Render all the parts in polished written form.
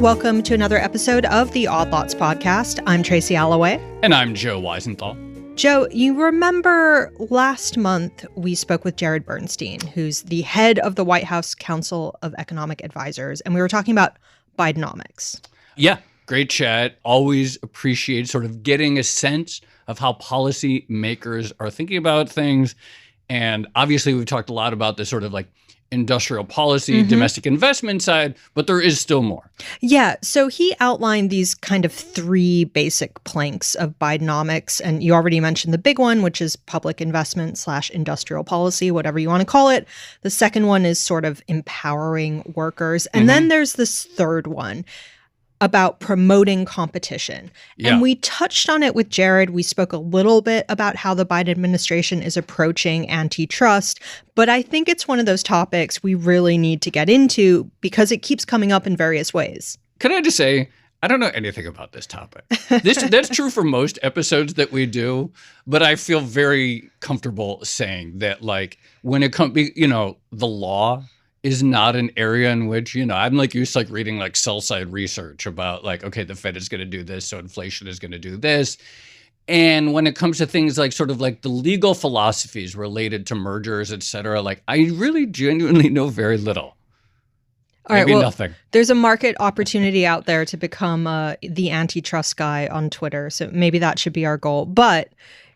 welcome to another episode of the Odd Lots podcast. I'm Tracy Alloway. And I'm Joe Weisenthal. Joe, you remember last month we spoke with Jared Bernstein, who's the head of the White House Council of Economic Advisors, and we were talking about Bidenomics. Yeah, great chat. Always appreciate sort of getting a sense of how policy makers are thinking about things. And obviously, we've talked a lot about this sort of like industrial policy, domestic investment side, but there is still more. Yeah. So he outlined these kind of three basic planks of Bidenomics. And you already mentioned the big one, which is public investment / industrial policy, whatever you want to call it. The second one is sort of empowering workers. And then there's this third one about promoting competition. Yeah. And we touched on it with Jared. We spoke a little bit about how the Biden administration is approaching antitrust, but I think it's one of those topics we really need to get into because it keeps coming up in various ways. Can I just say, I don't know anything about this topic. That's true for most episodes that we do, but I feel very comfortable saying that, like, when it comes, the law is not an area in which, I'm like used to like reading like sell side research about like, okay, the Fed is going to do this, so inflation is going to do this. And when it comes to things like sort of like the legal philosophies related to mergers, et cetera, like I really genuinely know very little. All right, Maybe well, nothing. There's a market opportunity out there to become the antitrust guy on Twitter. So maybe that should be our goal. But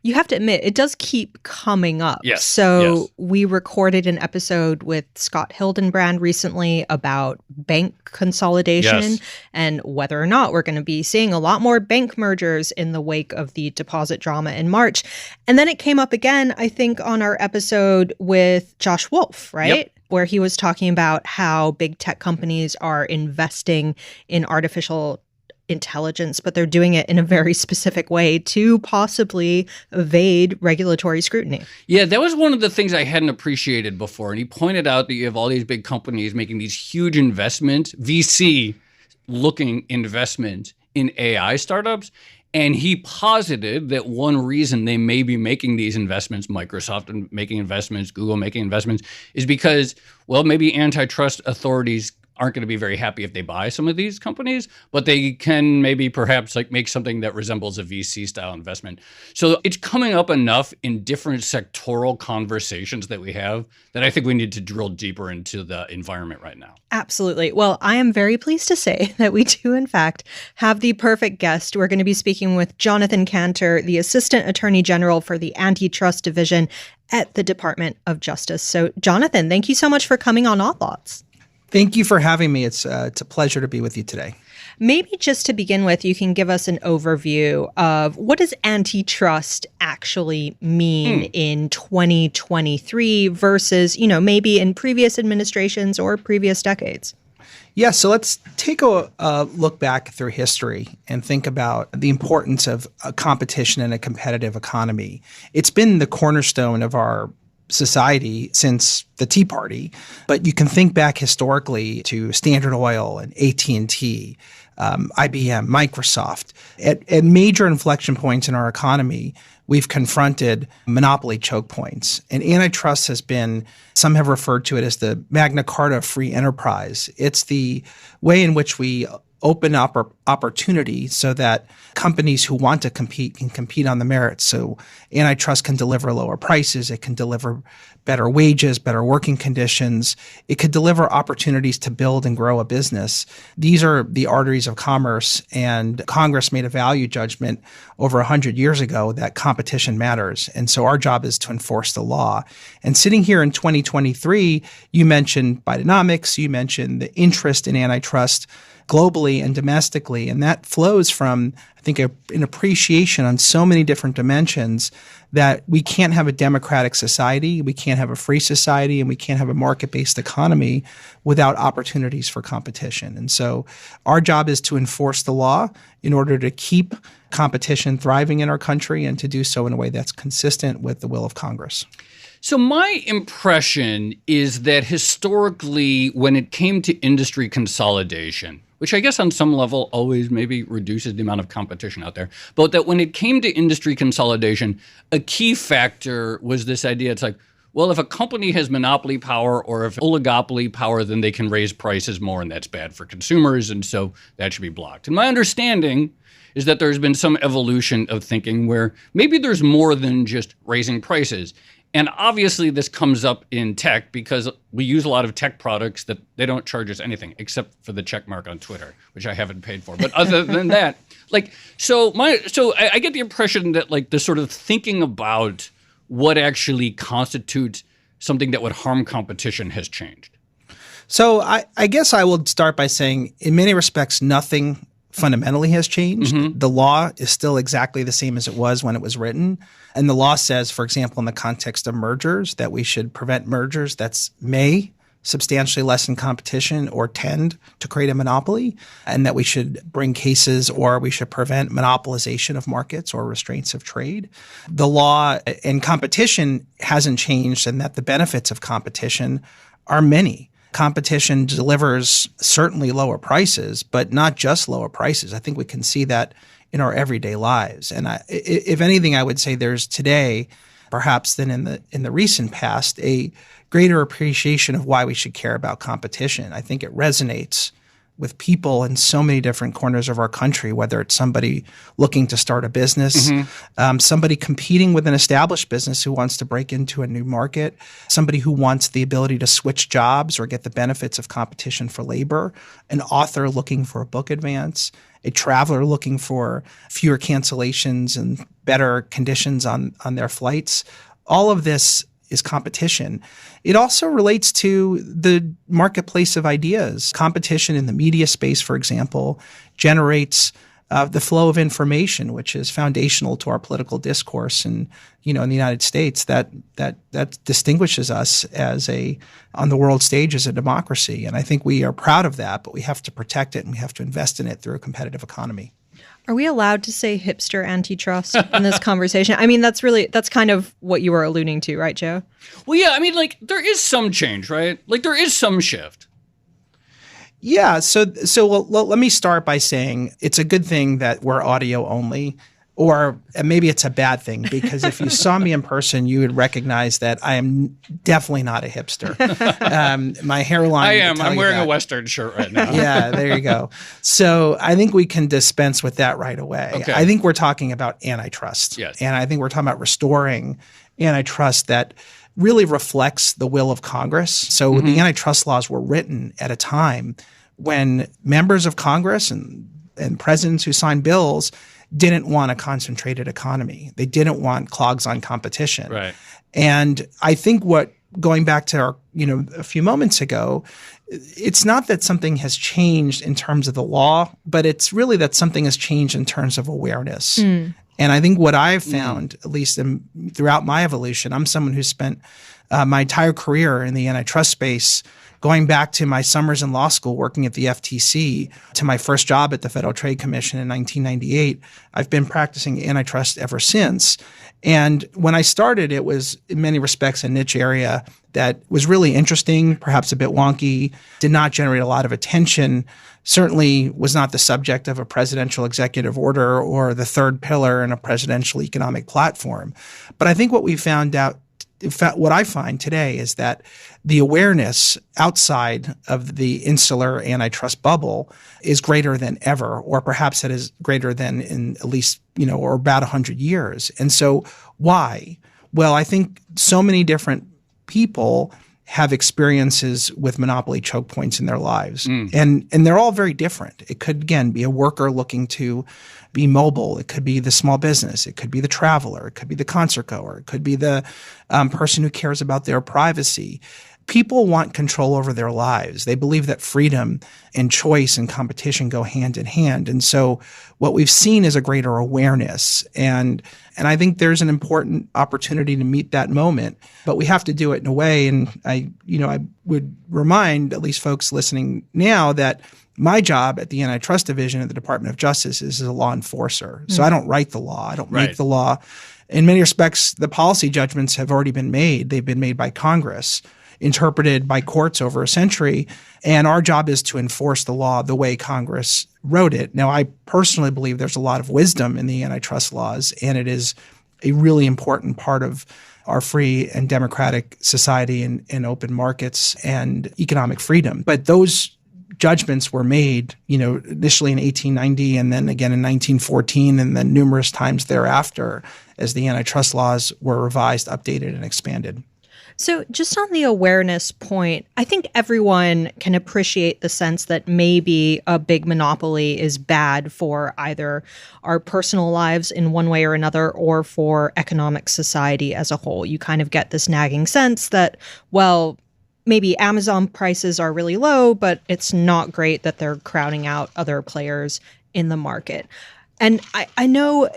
you have to admit, it does keep coming up. Yes. So we recorded an episode with Scott Hildenbrand recently about bank consolidation and whether or not we're going to be seeing a lot more bank mergers in the wake of the deposit drama in March. And then it came up again, I think, on our episode with Josh Wolf, right? Yep. Where he was talking about how big tech companies are investing in artificial intelligence, but they're doing it in a very specific way to possibly evade regulatory scrutiny. Yeah, that was one of the things I hadn't appreciated before. And he pointed out that you have all these big companies making these huge investments, VC-looking investments in AI startups. And he posited that one reason they may be making these investments, Microsoft making investments, Google making investments, is because, well, maybe antitrust authorities aren't going to be very happy if they buy some of these companies, but they can maybe perhaps like make something that resembles a VC style investment. So it's coming up enough in different sectoral conversations that we have that I think we need to drill deeper into the environment right now. Absolutely. Well, I am very pleased to say that we do, in fact, have the perfect guest. We're going to be speaking with Jonathan Kanter, the Assistant Attorney General for the Antitrust Division at the Department of Justice. So, Jonathan, thank you so much for coming on Odd Lots. Thank you for having me. It's a pleasure to be with you today. Maybe just to begin with, you can give us an overview of what does antitrust actually mean in 2023 versus, maybe in previous administrations or previous decades? Yeah, so let's take a look back through history and think about the importance of competition in a competitive economy. It's been the cornerstone of our society since the Tea Party, but you can think back historically to Standard Oil and AT&T, IBM, Microsoft. At major inflection points in our economy, we've confronted monopoly choke points. And antitrust has been, some have referred to it as the Magna Carta of free enterprise. It's the way in which we open up opportunity so that companies who want to compete can compete on the merits. So antitrust can deliver lower prices. It can deliver better wages, better working conditions. It could deliver opportunities to build and grow a business. These are the arteries of commerce, and Congress made a value judgment over 100 years ago that competition matters. And so our job is to enforce the law. And sitting here in 2023, you mentioned Bidenomics, you mentioned the interest in antitrust globally and domestically. And that flows from, I think, an appreciation on so many different dimensions that we can't have a democratic society, we can't have a free society, and we can't have a market-based economy without opportunities for competition. And so our job is to enforce the law in order to keep competition thriving in our country and to do so in a way that's consistent with the will of Congress. So my impression is that historically, when it came to industry consolidation, which I guess on some level always maybe reduces the amount of competition out there, but that when it came to industry consolidation, a key factor was this idea. It's like, well, if a company has monopoly power or if oligopoly power, then they can raise prices more, and that's bad for consumers, and so that should be blocked. And my understanding is that there's been some evolution of thinking where maybe there's more than just raising prices. And obviously this comes up in tech because we use a lot of tech products that they don't charge us anything except for the check mark on Twitter, which I haven't paid for. But other than that, so I get the impression that the sort of thinking about what actually constitutes something that would harm competition has changed. So I guess I will start by saying in many respects, nothing fundamentally has changed. Mm-hmm. The law is still exactly the same as it was when it was written. And the law says, for example, in the context of mergers, that we should prevent mergers that may substantially lessen competition or tend to create a monopoly, and that we should bring cases or we should prevent monopolization of markets or restraints of trade. The law and competition hasn't changed, and that the benefits of competition are many. Competition delivers certainly lower prices, but not just lower prices. I think we can see that in our everyday lives. And if anything, I would say there's today, perhaps than in the recent past, a greater appreciation of why we should care about competition. I think it resonates with people in so many different corners of our country, whether it's somebody looking to start a business, somebody competing with an established business who wants to break into a new market, somebody who wants the ability to switch jobs or get the benefits of competition for labor, an author looking for a book advance, a traveler looking for fewer cancellations and better conditions on their flights. All of this is competition. It also relates to the marketplace of ideas. Competition in the media space, for example, generates the flow of information, which is foundational to our political discourse. And in the United States, that distinguishes us on the world stage as a democracy. And I think we are proud of that, but we have to protect it and we have to invest in it through a competitive economy. Are we allowed to say hipster antitrust in this conversation? I mean, that's kind of what you were alluding to, right, Joe? Well, yeah, I mean, there is some change, right? There is some shift. Yeah. So let me start by saying it's a good thing that we're audio only, or maybe it's a bad thing, because if you saw me in person, you would recognize that I am definitely not a hipster. My hairline. I am. I'm wearing a Western shirt right now. Yeah, there you go. So I think we can dispense with that right away. Okay. I think we're talking about antitrust. Yes. And I think we're talking about restoring antitrust that really reflects the will of Congress. So the antitrust laws were written at a time when members of Congress and presidents who signed bills didn't want a concentrated economy. They didn't want clogs on competition. Right. And I think going back to our, a few moments ago, it's not that something has changed in terms of the law, but it's really that something has changed in terms of awareness. And I think what I've found, at least throughout my evolution, I'm someone who spent my entire career in the antitrust space, going back to my summers in law school working at the FTC to my first job at the Federal Trade Commission in 1998. I've been practicing antitrust ever since. And when I started, it was in many respects a niche area that was really interesting, perhaps a bit wonky, did not generate a lot of attention, certainly was not the subject of a presidential executive order or the third pillar in a presidential economic platform. But I think what we found out, in fact, what I find today is that the awareness outside of the insular antitrust bubble is greater than ever, or perhaps it is greater than in at least, or about 100 years. And so why? Well, I think so many different people have experiences with monopoly choke points in their lives. And they're all very different. It could, again, be a worker looking to be mobile. It could be the small business. It could be the traveler. It could be the concert goer. It could be the person who cares about their privacy. People want control over their lives. They believe that freedom and choice and competition go hand in hand. And so what we've seen is a greater awareness. And I think there's an important opportunity to meet that moment, but we have to do it in a way. And I would remind at least folks listening now that my job at the Antitrust Division at the Department of Justice is as a law enforcer. So I don't write the law. I don't make the law. In many respects, the policy judgments have already been made. They've been made by Congress, interpreted by courts over a century. And our job is to enforce the law the way Congress wrote it. Now, I personally believe there's a lot of wisdom in the antitrust laws, and it is a really important part of our free and democratic society and open markets and economic freedom. But those judgments were made, initially in 1890 and then again in 1914 and then numerous times thereafter as the antitrust laws were revised, updated, and expanded. So just on the awareness point, I think everyone can appreciate the sense that maybe a big monopoly is bad for either our personal lives in one way or another or for economic society as a whole. You kind of get this nagging sense that, well, maybe Amazon prices are really low, but it's not great that they're crowding out other players in the market. And I know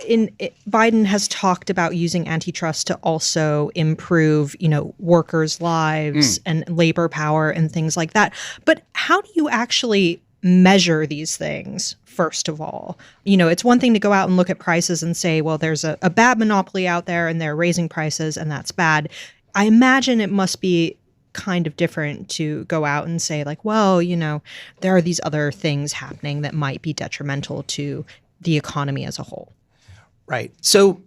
Biden has talked about using antitrust to also improve, workers' lives and labor power and things like that. But how do you actually measure these things, first of all? It's one thing to go out and look at prices and say, well, there's a bad monopoly out there and they're raising prices and that's bad. I imagine it must be kind of different to go out and say like, well, there are these other things happening that might be detrimental to the economy as a whole. Right. So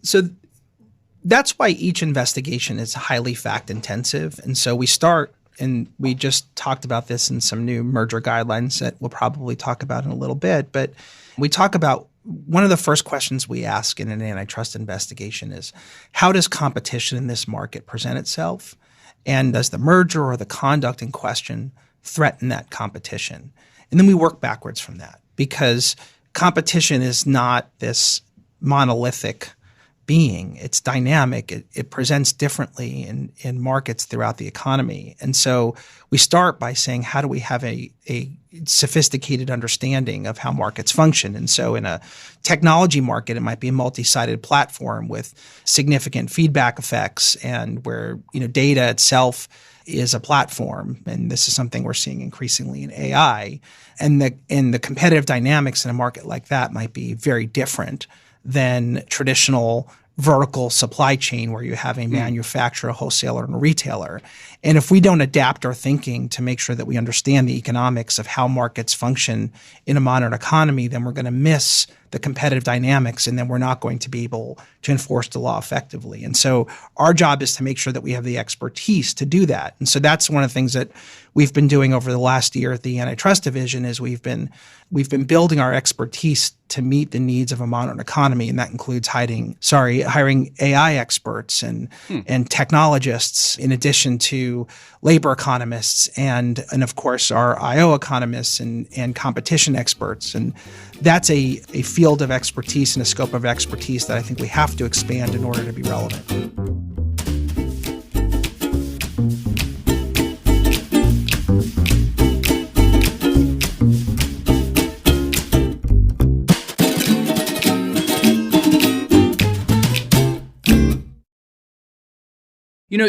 that's why each investigation is highly fact intensive. And so we start, and we just talked about this in some new merger guidelines that we'll probably talk about in a little bit, but we talk about one of the first questions we ask in an antitrust investigation is, how does competition in this market present itself? And does the merger or the conduct in question threaten that competition? And then we work backwards from that, because competition is not this monolithic being. It's dynamic. It presents differently in markets throughout the economy. And so we start by saying, how do we have a sophisticated understanding of how markets function? And so in a technology market, it might be a multi-sided platform with significant feedback effects and where data itself is a platform. And this is something we're seeing increasingly in AI. And the competitive dynamics in a market like that might be very different than traditional vertical supply chain where you have a manufacturer, a wholesaler, and a retailer. And if we don't adapt our thinking to make sure that we understand the economics of how markets function in a modern economy, then we're going to miss the competitive dynamics, and then we're not going to be able to enforce the law effectively. And so our job is to make sure that we have the expertise to do that. And so that's one of the things that we've been doing over the last year at the Antitrust Division is we've been building our expertise to meet the needs of a modern economy, and that includes hiring AI experts and technologists, in addition to labor economists and of course our IO economists and competition experts. And that's a field of expertise and a scope of expertise that I think we have to expand in order to be relevant.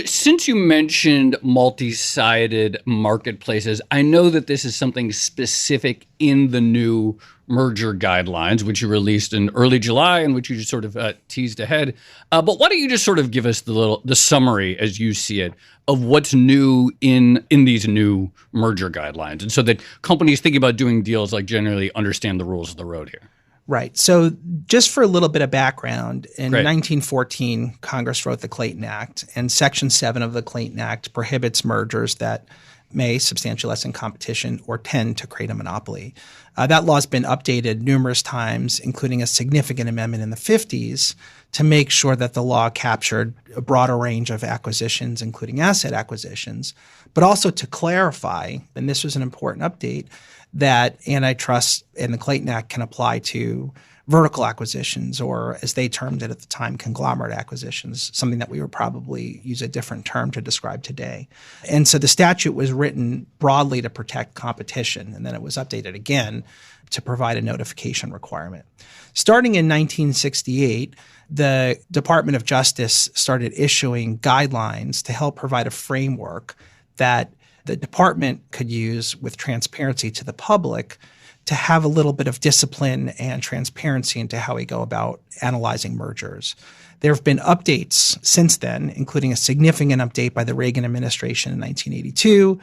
Since you mentioned multi-sided marketplaces, I know that this is something specific in the new merger guidelines, which you released in early July and which you just sort of teased ahead. But why don't you just sort of give us the summary as you see it of what's new in these new merger guidelines, and so that companies thinking about doing deals like generally understand the rules of the road here. Right. So just for a little bit of background, in Great. 1914, Congress wrote the Clayton Act, and Section 7 of the Clayton Act prohibits mergers that may substantially lessen competition or tend to create a monopoly. That law has been updated numerous times, including a significant amendment in the 50s to make sure that the law captured a broader range of acquisitions, including asset acquisitions, but also to clarify, and this was an important update, that antitrust and the Clayton Act can apply to vertical acquisitions, or as they termed it at the time, conglomerate acquisitions, something that we would probably use a different term to describe today. And so the statute was written broadly to protect competition, and then it was updated again to provide a notification requirement. Starting in 1968, the Department of Justice started issuing guidelines to help provide a framework that the department could use with transparency to the public to have a little bit of discipline and transparency into how we go about analyzing mergers. There have been updates since then, including a significant update by the Reagan administration in 1982,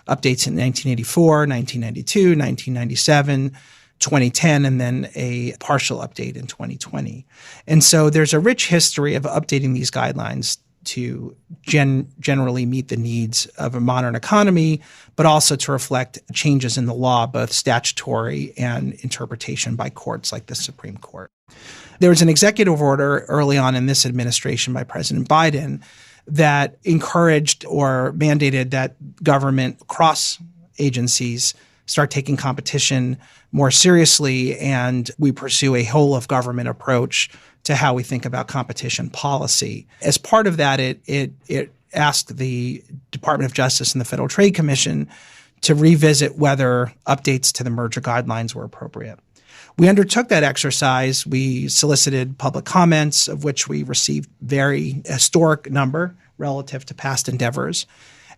updates in 1984, 1992, 1997, 2010 and then a partial update in 2020. And so there's a rich history of updating these guidelines to generally meet the needs of a modern economy, but also to reflect changes in the law, both statutory and interpretation by courts like the Supreme Court. There was an executive order early on in this administration by President Biden that encouraged or mandated that government across agencies start taking competition more seriously, and we pursue a whole of government approach to how we think about competition policy. As part of that, it asked the Department of Justice and the Federal Trade Commission to revisit whether updates to the merger guidelines were appropriate. We undertook that exercise. We solicited public comments, of which we received very historic number relative to past endeavors.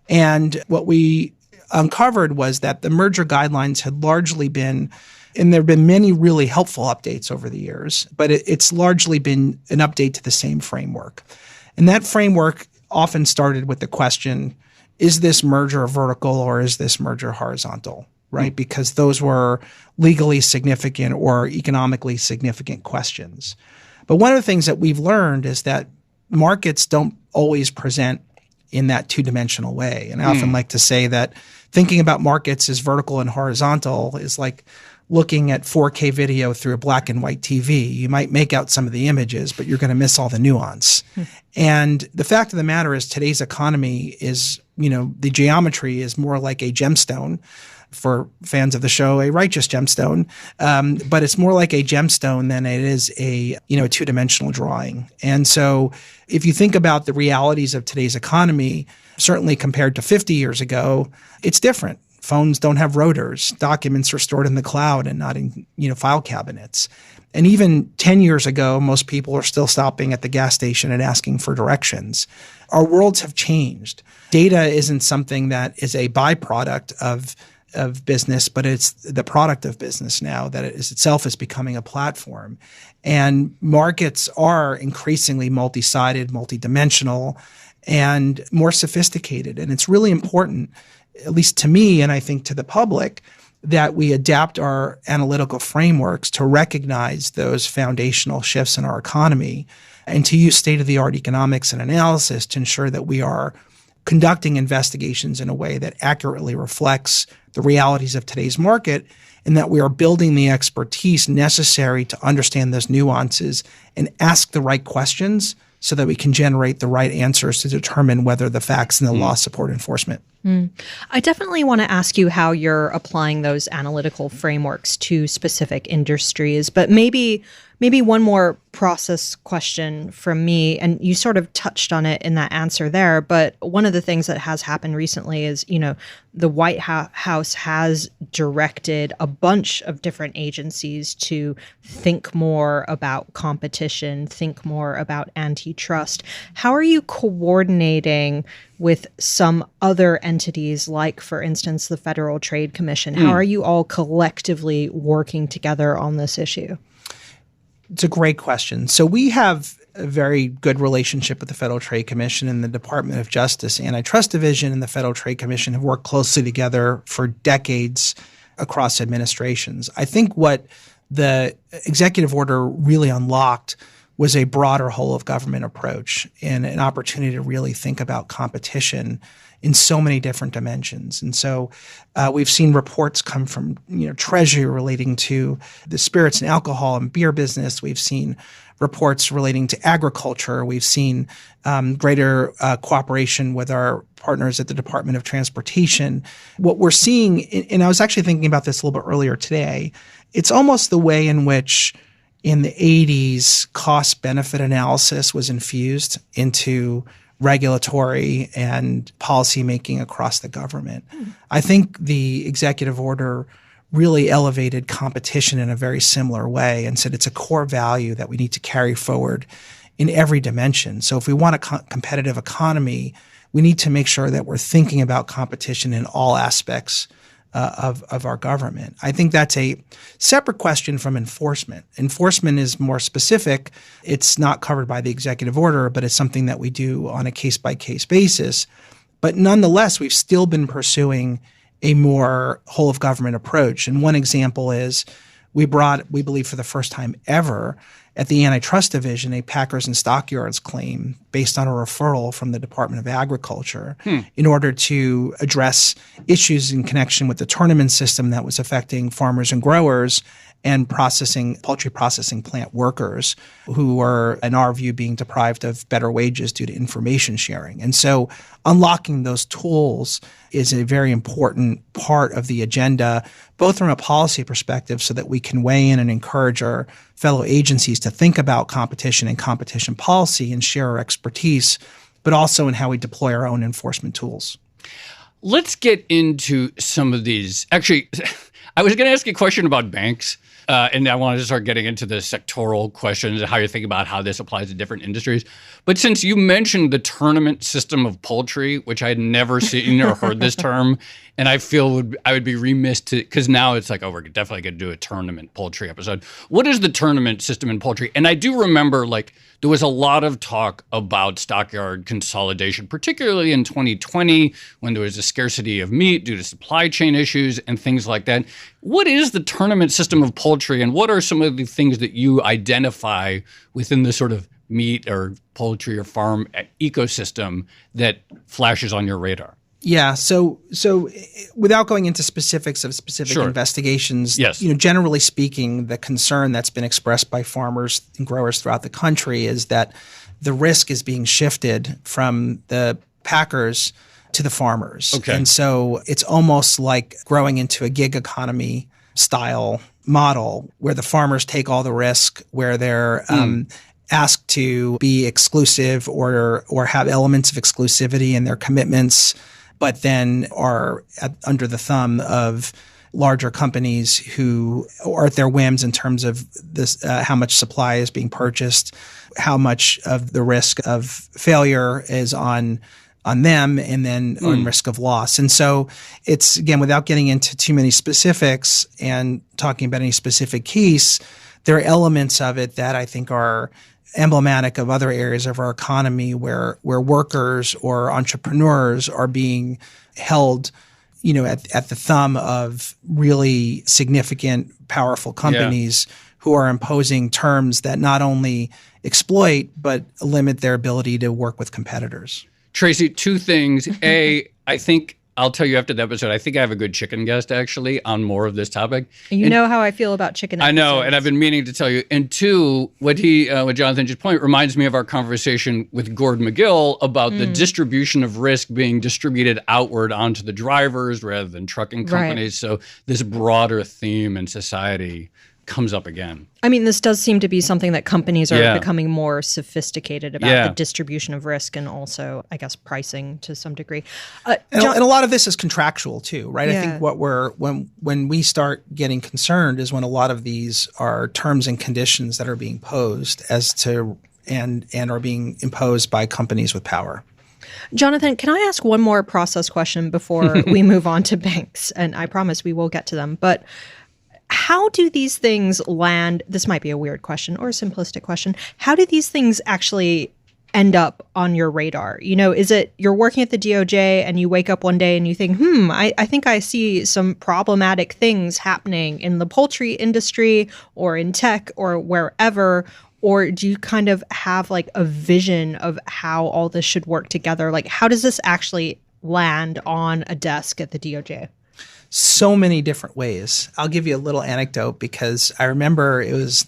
And what we uncovered was that the merger guidelines had largely been, and there have been many really helpful updates over the years, but it's largely been an update to the same framework. And that framework often started with the question, is this merger vertical or is this merger horizontal, right? Because those were legally significant or economically significant questions. But one of the things that we've learned is that markets don't always present in that two-dimensional way. And I often like to say that thinking about markets as vertical and horizontal is like looking at 4K video through a black and white TV. You might make out some of the images, but you're going to miss all the nuance. And the fact of the matter is today's economy is, the geometry is more like a gemstone. For fans of the show, a righteous gemstone, but it's more like a gemstone than it is a two-dimensional drawing. And so if you think about the realities of today's economy, certainly compared to 50 years ago, it's different. Phones don't have rotors. Documents are stored in the cloud and not in file cabinets. And even 10 years ago, most people are still stopping at the gas station and asking for directions. Our worlds have changed. Data isn't something that is a byproduct of business, but it's the product of business now that itself is becoming a platform. And markets are increasingly multi-sided, multi-dimensional, and more sophisticated. And it's really important, at least to me, and I think to the public, that we adapt our analytical frameworks to recognize those foundational shifts in our economy and to use state-of-the-art economics and analysis to ensure that we are conducting investigations in a way that accurately reflects the realities of today's market, and that we are building the expertise necessary to understand those nuances and ask the right questions so that we can generate the right answers to determine whether the facts and the law support enforcement. I definitely want to ask you how you're applying those analytical frameworks to specific industries, but maybe one more process question from me, and you sort of touched on it in that answer there, but one of the things that has happened recently is, the White House has directed a bunch of different agencies to think more about competition, think more about antitrust. How are you coordinating with some other entities like, for instance, the Federal Trade Commission? How are you all collectively working together on this issue? It's a great question. So we have a very good relationship with the Federal Trade Commission, and the Department of Justice Antitrust Division and the Federal Trade Commission have worked closely together for decades across administrations. I think what the executive order really unlocked was a broader whole of government approach and an opportunity to really think about competition in so many different dimensions. And so we've seen reports come from Treasury relating to the spirits and alcohol and beer business. We've seen reports relating to agriculture. We've seen greater cooperation with our partners at the Department of Transportation. What we're seeing, and I was actually thinking about this a little bit earlier today, it's almost the way in which in the 80s cost-benefit analysis was infused into regulatory and policymaking across the government. I think the executive order really elevated competition in a very similar way and said it's a core value that we need to carry forward in every dimension. So if we want a competitive economy, we need to make sure that we're thinking about competition in all aspects of our government. I think that's a separate question from enforcement. Enforcement is more specific. It's not covered by the executive order, but it's something that we do on a case-by-case basis. But nonetheless, we've still been pursuing a more whole-of-government approach. And one example is we believe for the first time ever, at the Antitrust Division, a Packers and Stockyards claim based on a referral from the Department of Agriculture in order to address issues in connection with the tournament system that was affecting farmers and growers and poultry processing plant workers who were, in our view, being deprived of better wages due to information sharing. And so unlocking those tools is a very important part of the agenda, both from a policy perspective so that we can weigh in and encourage our fellow agencies to think about competition and competition policy and share our expertise, but also in how we deploy our own enforcement tools. Let's get into some of these. Actually, I was going to ask you a question about banks. And I wanted to start getting into the sectoral questions, how you think about how this applies to different industries. But since you mentioned the tournament system of poultry, which I had never seen or heard this term, and I feel I would be remiss to, because now it's like, oh, we're definitely going to do a tournament poultry episode. What is the tournament system in poultry? And I do remember, like, there was a lot of talk about stockyard consolidation, particularly in 2020 when there was a scarcity of meat due to supply chain issues and things like that. What is the tournament system of poultry, and what are some of the things that you identify within the sort of meat or poultry or farm ecosystem that flashes on your radar? Yeah. So without going into specifics of specific investigations, yes. Generally speaking, the concern that's been expressed by farmers and growers throughout the country is that the risk is being shifted from the packers to the farmers. Okay. And so it's almost like growing into a gig economy style model where the farmers take all the risk, where they're asked to be exclusive or have elements of exclusivity in their commitments, but then are under the thumb of larger companies who are at their whims in terms of this, how much supply is being purchased, how much of the risk of failure is on them, and then on risk of loss. And so it's, again, without getting into too many specifics and talking about any specific case, there are elements of it that I think are emblematic of other areas of our economy where workers or entrepreneurs are being held, at the thumb of really significant, powerful companies who are imposing terms that not only exploit but limit their ability to work with competitors. Tracy, two things. A, I think I'll tell you after the episode, I think I have a good chicken guest actually on more of this topic. You know how I feel about chicken episodes. I know, and I've been meaning to tell you. And two, what Jonathan just pointed reminds me of our conversation with Gord McGill about the distribution of risk being distributed outward onto the drivers rather than trucking companies. Right. So this broader theme in society comes up again. I mean, this does seem to be something that companies are becoming more sophisticated about, the distribution of risk and also, I guess, pricing to some degree. And a lot of this is contractual too, right? I think when we start getting concerned is when a lot of these are terms and conditions that are being posed as to and are being imposed by companies with power. Jonathan, can I ask one more process question before we move on to banks? And I promise we will get to them. But how do these things land? This might be a weird question or a simplistic question. How do these things actually end up on your radar? Is it you're working at the DOJ and you wake up one day and you think, I think I see some problematic things happening in the poultry industry or in tech or wherever? Or do you kind of have like a vision of how all this should work together? Like, how does this actually land on a desk at the DOJ? So many different ways. I'll give you a little anecdote because I remember it was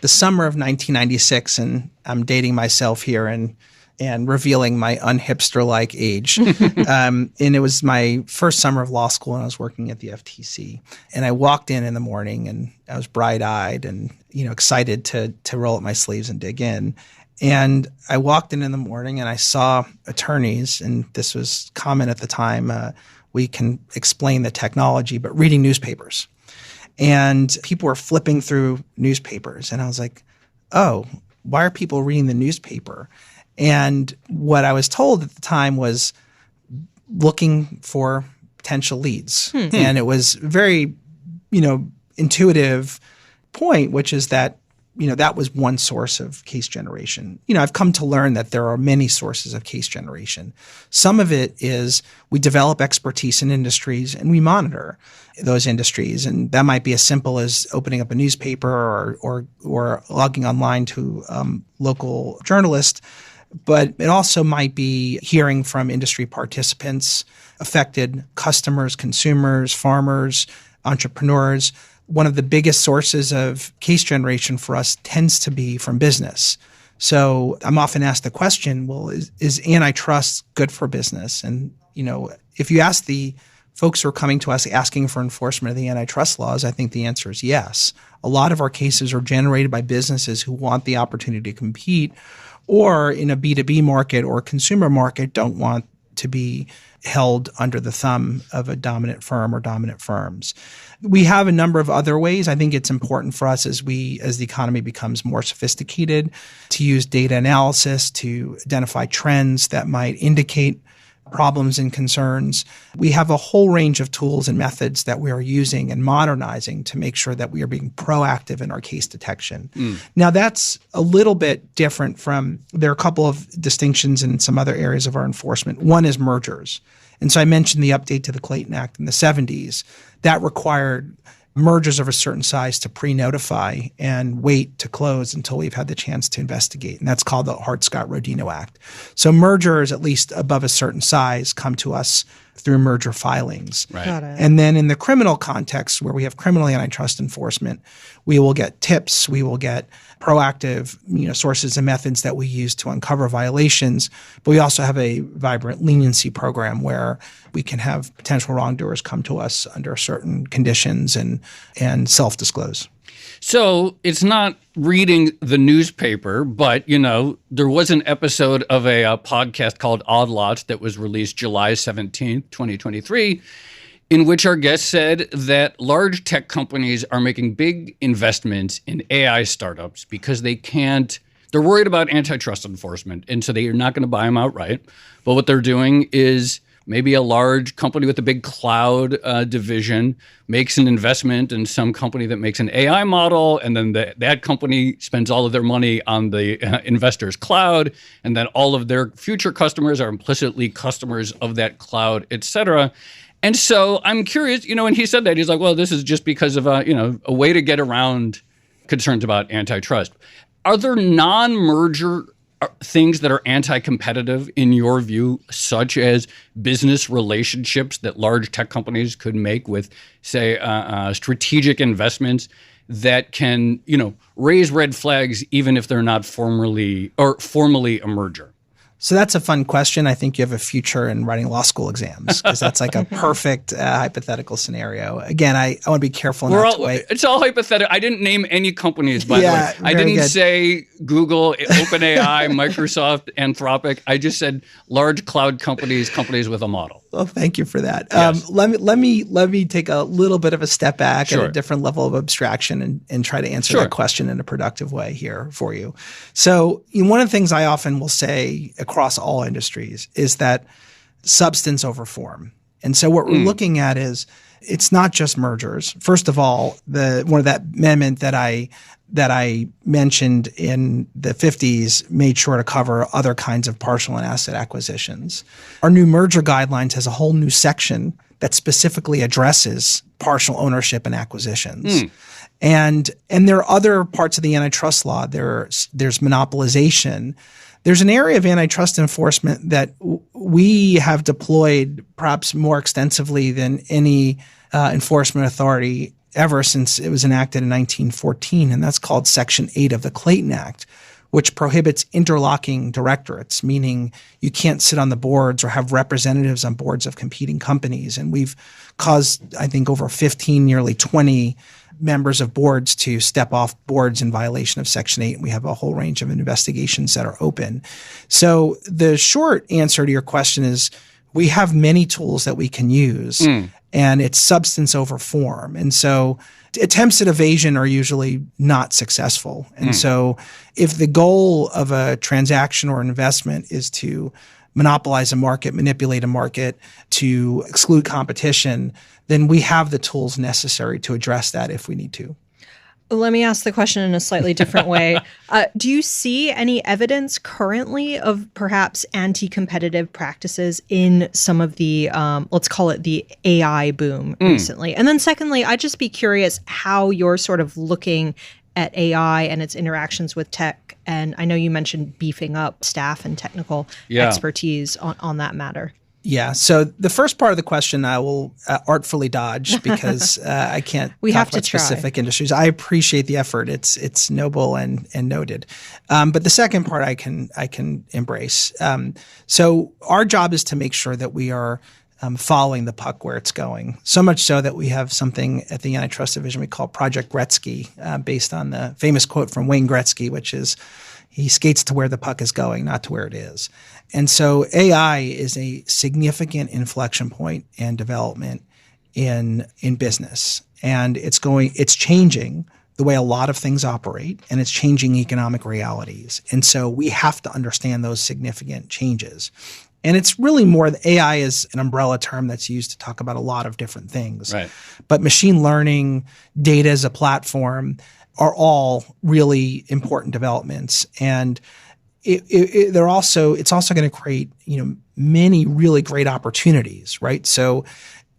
the summer of 1996, and I'm dating myself here and revealing my unhipster-like age. And it was my first summer of law school, and I was working at the FTC. And I walked in the morning, and I was bright-eyed and excited to roll up my sleeves and dig in. And I walked in the morning, and I saw attorneys, and this was common at the time. We can explain the technology, but reading newspapers. And people were flipping through newspapers. And I was like, oh, why are people reading the newspaper? And what I was told at the time was looking for potential leads. And it was very, intuitive point, which is that that was one source of case generation. I've come to learn that there are many sources of case generation. Some of it is we develop expertise in industries and we monitor those industries. And that might be as simple as opening up a newspaper or logging online to local journalist. But it also might be hearing from industry participants, affected customers, consumers, farmers, entrepreneurs. One of the biggest sources of case generation for us tends to be from business. So I'm often asked the question, well, is antitrust good for business? And, if you ask the folks who are coming to us asking for enforcement of the antitrust laws, I think the answer is yes. A lot of our cases are generated by businesses who want the opportunity to compete, or in a B2B market or consumer market don't want to be held under the thumb of a dominant firm or dominant firms. We have a number of other ways. I think it's important for us as the economy becomes more sophisticated to use data analysis to identify trends that might indicate problems and concerns. We have a whole range of tools and methods that we are using and modernizing to make sure that we are being proactive in our case detection. Now, that's a little bit different there are a couple of distinctions in some other areas of our enforcement. One is mergers. And so I mentioned the update to the Clayton Act in the 70s. That required mergers of a certain size to pre-notify and wait to close until we've had the chance to investigate. And that's called the Hart-Scott-Rodino Act. So mergers, at least above a certain size, come to us through merger filings. Right. Got it. And then in the criminal context, where we have criminal antitrust enforcement, we will get tips, we will get proactive sources and methods that we use to uncover violations. But we also have a vibrant leniency program where we can have potential wrongdoers come to us under certain conditions and self-disclose. So it's not reading the newspaper, but, there was an episode of a podcast called Odd Lots that was released July 17th, 2023, in which our guest said that large tech companies are making big investments in AI startups because they're worried about antitrust enforcement, and so they are not going to buy them outright. But what they're doing is maybe a large company with a big cloud division makes an investment in some company that makes an AI model, and then that company spends all of their money on the investor's cloud, and then all of their future customers are implicitly customers of that cloud, et cetera. And so I'm curious, when he said that, he's like, well, this is just because of a way to get around concerns about antitrust. Are there non-merger things that are anti-competitive in your view, such as business relationships that large tech companies could make with, say, strategic investments that can, raise red flags even if they're not formally a merger? So that's a fun question. I think you have a future in writing law school exams because that's like a perfect hypothetical scenario. Again, I want to be careful not to wait. It's all hypothetical. I didn't name any companies, by the way. I didn't say Google, OpenAI, Microsoft, Anthropic. I just said large cloud companies with a model. Well, thank you for that. Yes. Let me take a little bit of a step back Sure. at a different level of abstraction and try to answer Sure. that question in a productive way here for you. So one of the things I often will say across all industries is that substance over form. And so what we're looking at is it's not just mergers. First of all, one of that amendment that I mentioned in the 50s made sure to cover other kinds of partial and asset acquisitions. Our new merger guidelines has a whole new section that specifically addresses partial ownership and acquisitions. And there are other parts of the antitrust law. There's monopolization. There's an area of antitrust enforcement that we have deployed perhaps more extensively than any enforcement authority ever since it was enacted in 1914, and that's called Section 8 of the Clayton Act, which prohibits interlocking directorates, meaning you can't sit on the boards or have representatives on boards of competing companies. And we've caused, I think, over 15, nearly 20 members of boards to step off boards in violation of Section 8. And we have a whole range of investigations that are open. So the short answer to your question is we have many tools that we can use, and it's substance over form. And so attempts at evasion are usually not successful. And so if the goal of a transaction or an investment is to monopolize a market, manipulate a market, to exclude competition, then we have the tools necessary to address that if we need to. Let me ask the question in a slightly different way. Do you see any evidence currently of perhaps anti-competitive practices in some of the, let's call it the AI boom recently? And then secondly, I'd just be curious how you're sort of looking at AI and its interactions with tech. And I know you mentioned beefing up staff and technical expertise on that matter. Yeah. So the first part of the question I will artfully dodge because I can't talk about specific industries. I appreciate the effort. It's noble and noted. But the second part I can embrace. So our job is to make sure that we are following the puck where it's going. So much so that we have something at the Antitrust Division we call Project Gretzky, based on the famous quote from Wayne Gretzky, which is, he skates to where the puck is going, not to where it is. And so AI is a significant inflection point and development in business. And it's changing the way a lot of things operate, and it's changing economic realities. And so we have to understand those significant changes. And it's really more, AI is an umbrella term that's used to talk about a lot of different things. Right. But machine learning, data as a platform are all really important developments. And it's also going to create, many really great opportunities, right? So,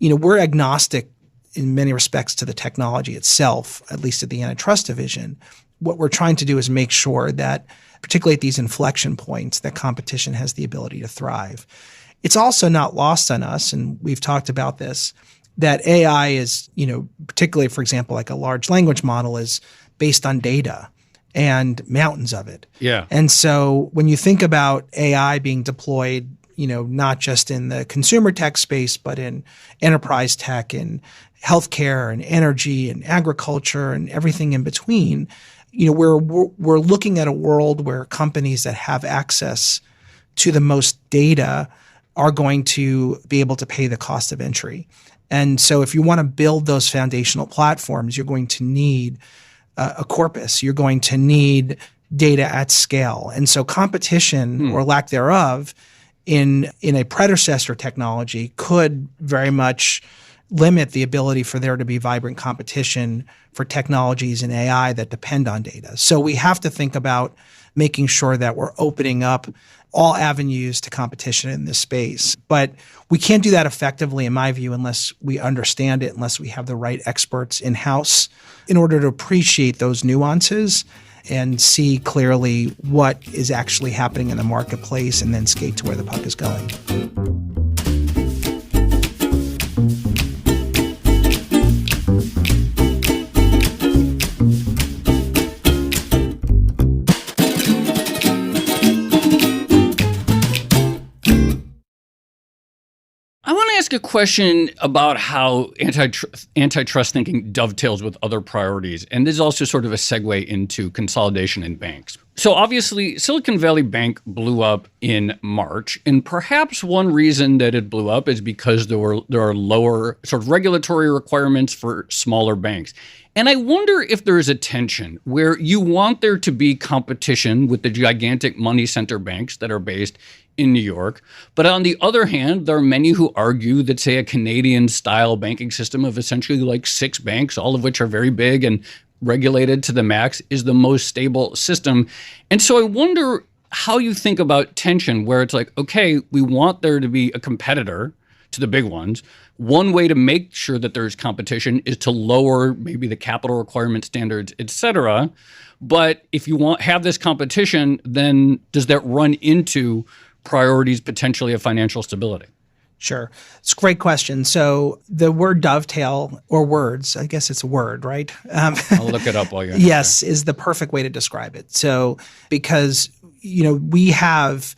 we're agnostic in many respects to the technology itself, at least at the Antitrust Division. What we're trying to do is make sure that, particularly at these inflection points, that competition has the ability to thrive. It's also not lost on us, and we've talked about this, that AI is, particularly, for example, like a large language model is based on data and mountains of it. Yeah. And so when you think about AI being deployed, not just in the consumer tech space, but in enterprise tech and healthcare and energy and agriculture and everything in between, we're looking at a world where companies that have access to the most data are going to be able to pay the cost of entry. And so if you want to build those foundational platforms, you're going to need a corpus. You're going to need data at scale. And so competition or lack thereof in a predecessor technology could very much limit the ability for there to be vibrant competition for technologies in AI that depend on data. So we have to think about making sure that we're opening up all avenues to competition in this space. But we can't do that effectively, in my view, unless we understand it, unless we have the right experts in-house in order to appreciate those nuances and see clearly what is actually happening in the marketplace and then skate to where the puck is going. Ask a question about how antitrust thinking dovetails with other priorities. And this is also sort of a segue into consolidation in banks. So obviously, Silicon Valley Bank blew up in March. And perhaps one reason that it blew up is because there are lower sort of regulatory requirements for smaller banks. And I wonder if there is a tension where you want there to be competition with the gigantic money center banks that are based in New York. But on the other hand, there are many who argue that, say, a Canadian-style banking system of essentially like 6 banks, all of which are very big and regulated to the max, is the most stable system. And so I wonder how you think about tension, where it's like, okay, we want there to be a competitor to the big ones. One way to make sure that there's competition is to lower maybe the capital requirement standards, et cetera. But if you have this competition, then does that run into priorities potentially of financial stability? Sure. It's a great question. So the word dovetail, or words, I guess it's a word, right? I'll look it up while you're Yes, is the perfect way to describe it. So because, we have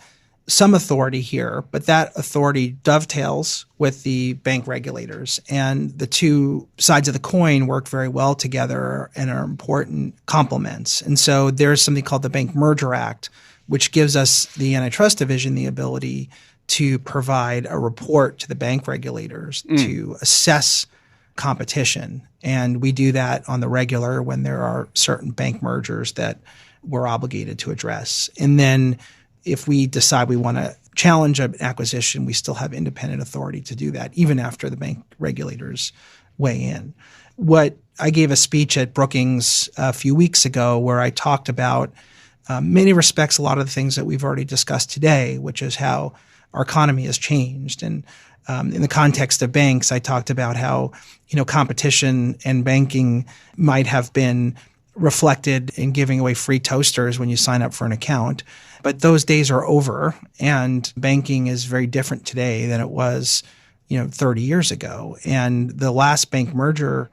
some authority here, but that authority dovetails with the bank regulators. And the two sides of the coin work very well together and are important complements. And so there's something called the Bank Merger Act, which gives us, the Antitrust Division, the ability to provide a report to the bank regulators to assess competition. And we do that on the regular when there are certain bank mergers that we're obligated to address. And then if we decide we want to challenge an acquisition, we still have independent authority to do that, even after the bank regulators weigh in. what I gave a speech at Brookings a few weeks ago where I talked about, many respects, a lot of the things that we've already discussed today, which is how our economy has changed. And in the context of banks, I talked about how, competition and banking might have been reflected in giving away free toasters when you sign up for an account. But those days are over, and banking is very different today than it was, 30 years ago. And the last bank merger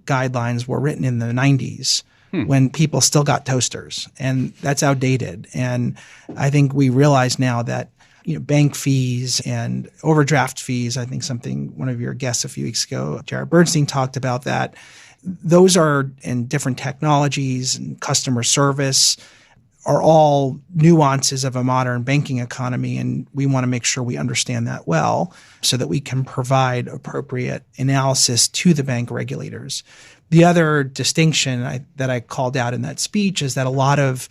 guidelines were written in the 90s when people still got toasters, and that's outdated. And I think we realize now that bank fees and overdraft fees, I think one of your guests a few weeks ago, Jared Bernstein, talked about that. Those are in different technologies, and customer service are all nuances of a modern banking economy. And we want to make sure we understand that well so that we can provide appropriate analysis to the bank regulators. The other distinction that I called out in that speech is that a lot of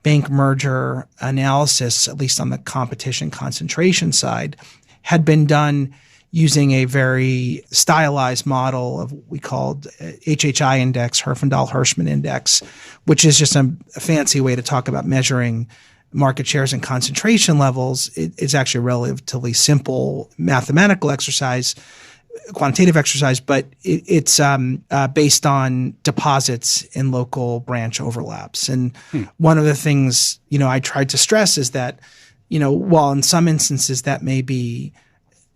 bank merger analysis, at least on the competition concentration side, had been done using a very stylized model of what we called HHI index, Herfindahl-Hirschman index, which is just a fancy way to talk about measuring market shares and concentration levels. It's actually a relatively simple mathematical exercise, quantitative exercise, but it's based on deposits in local branch overlaps. And one of the things, I tried to stress is that, while in some instances that may be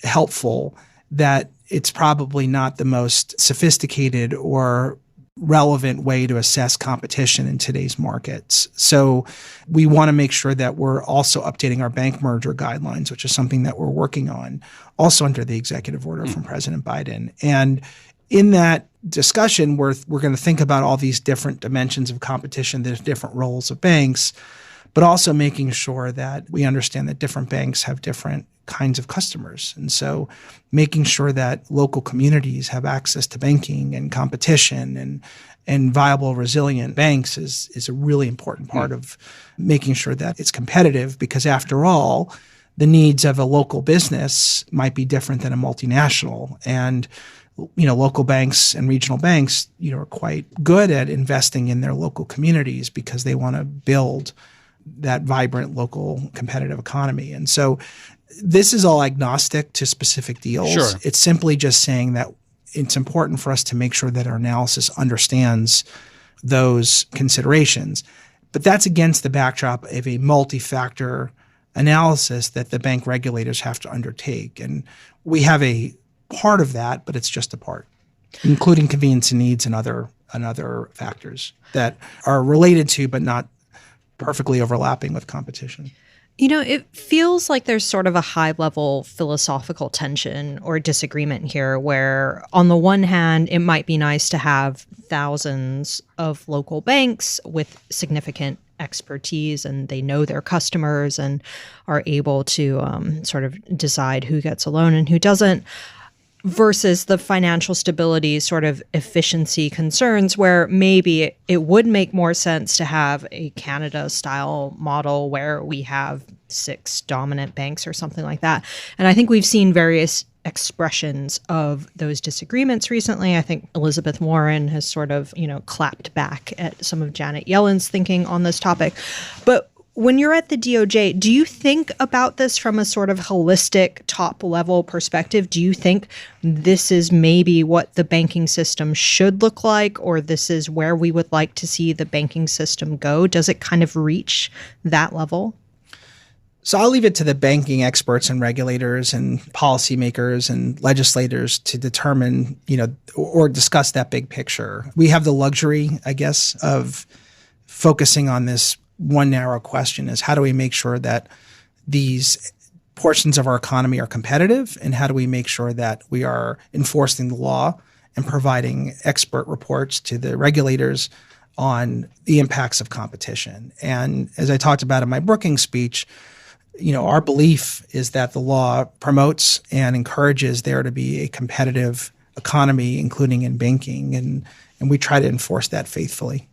helpful, that it's probably not the most sophisticated or relevant way to assess competition in today's markets. So we want to make sure that we're also updating our bank merger guidelines, which is something that we're working on, also under the executive order from President Biden. And in that discussion, we're going to think about all these different dimensions of competition, the different roles of banks, but also making sure that we understand that different banks have different kinds of customers. And so making sure that local communities have access to banking and competition and viable, resilient banks is a really important part of making sure that it's competitive, because after all, the needs of a local business might be different than a multinational. And local banks and regional banks, are quite good at investing in their local communities because they want to build that vibrant local competitive economy. And so this is all agnostic to specific deals. Sure. It's simply just saying that it's important for us to make sure that our analysis understands those considerations. But that's against the backdrop of a multi-factor analysis that the bank regulators have to undertake. And we have a part of that, but it's just a part, including convenience and needs and other factors that are related to but not perfectly overlapping with competition. It feels like there's sort of a high-level philosophical tension or disagreement here where, on the one hand, it might be nice to have thousands of local banks with significant expertise and they know their customers and are able to sort of decide who gets a loan and who doesn't, versus the financial stability sort of efficiency concerns where maybe it would make more sense to have a Canada-style model where we have 6 dominant banks or something like that. And I think we've seen various expressions of those disagreements recently. I think Elizabeth Warren has sort of, clapped back at some of Janet Yellen's thinking on this topic. But when you're at the DOJ, do you think about this from a sort of holistic top-level perspective? Do you think this is maybe what the banking system should look like, or this is where we would like to see the banking system go? Does it kind of reach that level? So I'll leave it to the banking experts and regulators and policymakers and legislators to determine, or discuss that big picture. We have the luxury, I guess, of focusing on this one narrow question: is how do we make sure that these portions of our economy are competitive, and how do we make sure that we are enforcing the law and providing expert reports to the regulators on the impacts of competition. And as I talked about in my Brookings speech, our belief is that the law promotes and encourages there to be a competitive economy, including in banking, and we try to enforce that faithfully.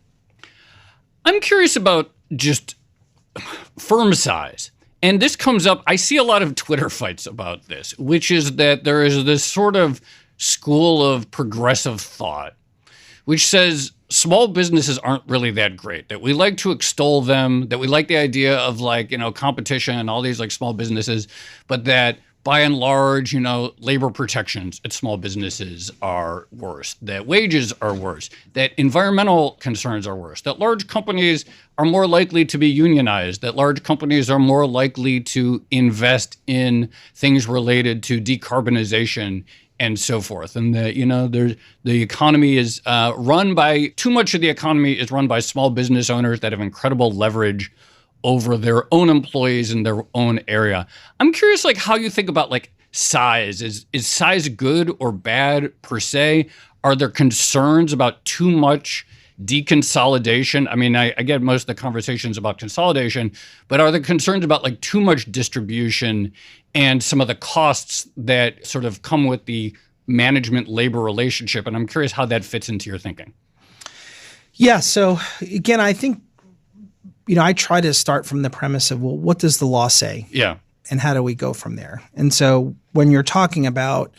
I'm curious about just firm size. And this comes up, I see a lot of Twitter fights about this, which is that there is this sort of school of progressive thought which says small businesses aren't really that great, that we like to extol them, that we like the idea of competition and all these small businesses, but that by and large, labor protections at small businesses are worse, that wages are worse, that environmental concerns are worse, that large companies are more likely to be unionized, that large companies are more likely to invest in things related to decarbonization and so forth. And that, the economy is too much of the economy is run by small business owners that have incredible leverage over their own employees in their own area. I'm curious, how you think about size. Is size good or bad per se? Are there concerns about too much deconsolidation? I mean, I get most of the conversations about consolidation, but are there concerns about too much distribution and some of the costs that sort of come with the management-labor relationship? And I'm curious how that fits into your thinking. Yeah. So again, I think, I try to start from the premise of, well, what does the law say? Yeah. And how do we go from there? And so when you're talking about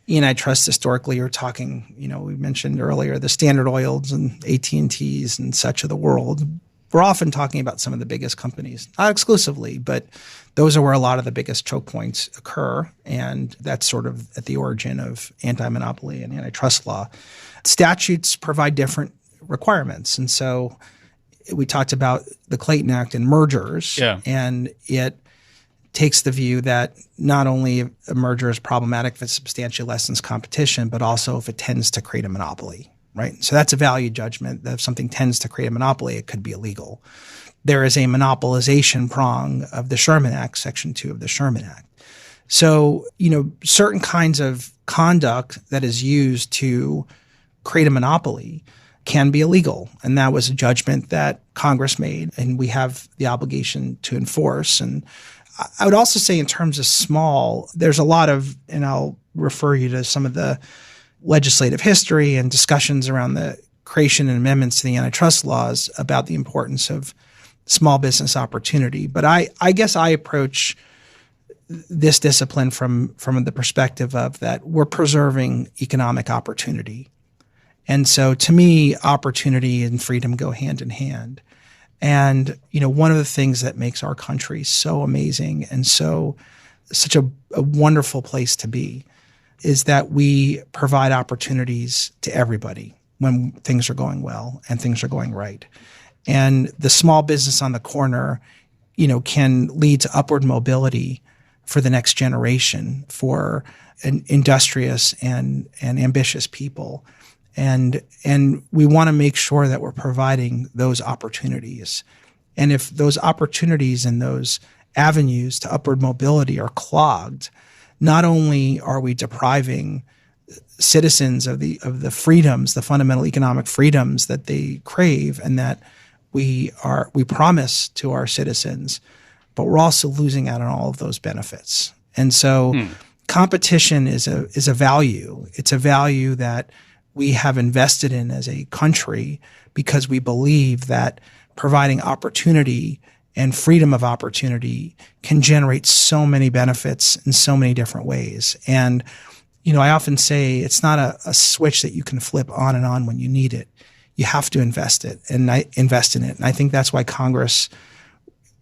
antitrust historically, you're talking, we mentioned earlier, the Standard Oils and AT&Ts and such of the world. We're often talking about some of the biggest companies, not exclusively, but those are where a lot of the biggest choke points occur. And that's sort of at the origin of anti-monopoly and antitrust law. Statutes provide different requirements. And so we talked about the Clayton Act and mergers, and it takes the view that not only a merger is problematic if it substantially lessens competition, but also if it tends to create a monopoly, right? So that's a value judgment that if something tends to create a monopoly, it could be illegal. There is a monopolization prong of the Sherman Act, Section 2 of the Sherman Act. So, certain kinds of conduct that is used to create a monopoly can be illegal. And that was a judgment that Congress made, and we have the obligation to enforce. And I would also say in terms of small, there's a lot of, and I'll refer you to some of the legislative history and discussions around the creation and amendments to the antitrust laws about the importance of small business opportunity. But I guess I approach this discipline from the perspective of that we're preserving economic opportunity. And so to me, opportunity and freedom go hand in hand. And, one of the things that makes our country so amazing and such a wonderful place to be is that we provide opportunities to everybody when things are going well and things are going right. And the small business on the corner, can lead to upward mobility for the next generation, for an industrious and ambitious people. And we want to make sure that we're providing those opportunities. And if those opportunities and those avenues to upward mobility are clogged, not only are we depriving citizens of the freedoms, the fundamental economic freedoms that they crave and that we promise to our citizens, but we're also losing out on all of those benefits. And so competition is a value. It's a value that we have invested in as a country because we believe that providing opportunity and freedom of opportunity can generate so many benefits in so many different ways. And, I often say it's not a switch that you can flip on and on when you need it. You have to invest in it. And I think that's why Congress,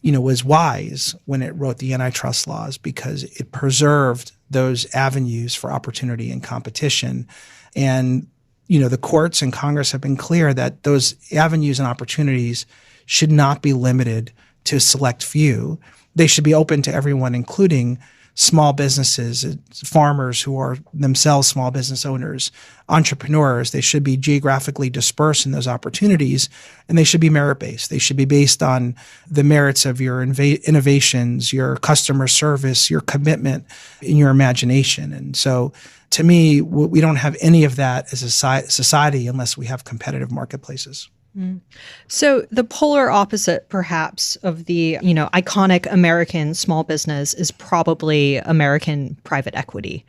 was wise when it wrote the antitrust laws, because it preserved those avenues for opportunity and competition. And the courts and Congress have been clear that those avenues and opportunities should not be limited to a select few. They should be open to everyone, including small businesses, farmers who are themselves small business owners, entrepreneurs. They should be geographically dispersed in those opportunities, and they should be merit-based. They should be based on the merits of your innovations, your customer service, your commitment, and your imagination. And so to me, we don't have any of that as a society unless we have competitive marketplaces. So the polar opposite, perhaps, of the iconic American small business is probably American private equity.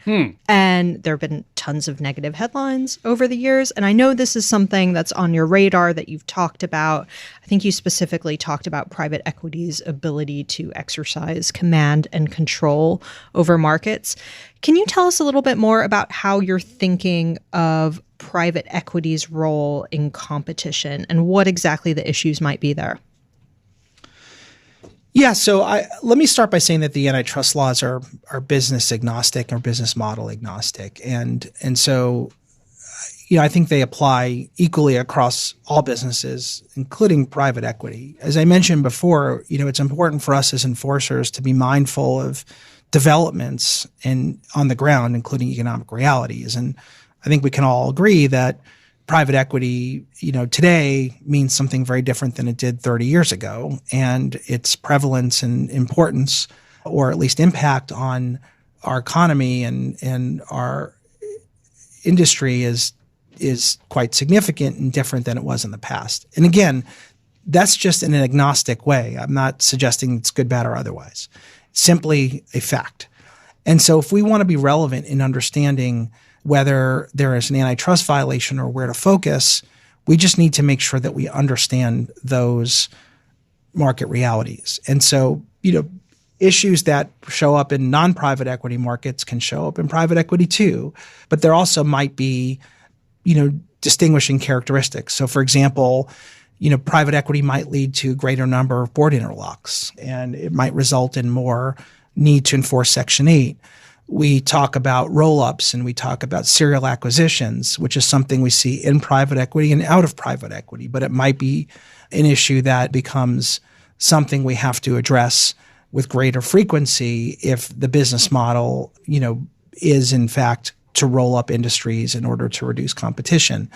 And there have been tons of negative headlines over the years. And I know this is something that's on your radar that you've talked about. I think you specifically talked about private equity's ability to exercise command and control over markets. Can you tell us a little bit more about how you're thinking of private equity's role in competition and what exactly the issues might be there? Yeah, so let me start by saying that the antitrust laws are business agnostic or business model agnostic, and so I think they apply equally across all businesses, including private equity. As I mentioned before, it's important for us as enforcers to be mindful of developments on the ground, including economic realities, and I think we can all agree that private equity, today means something very different than it did 30 years ago. And its prevalence and importance, or at least impact on our economy and our industry is quite significant and different than it was in the past. And again, that's just in an agnostic way. I'm not suggesting it's good, bad, or otherwise. It's simply a fact. And so if we want to be relevant in understanding whether there is an antitrust violation or where to focus, we just need to make sure that we understand those market realities. And so, issues that show up in non-private equity markets can show up in private equity too, but there also might be, distinguishing characteristics. So for example, private equity might lead to a greater number of board interlocks, and it might result in more need to enforce Section 8. We talk about roll-ups and we talk about serial acquisitions, which is something we see in private equity and out of private equity, but it might be an issue that becomes something we have to address with greater frequency if the business model, is in fact to roll up industries in order to reduce competition.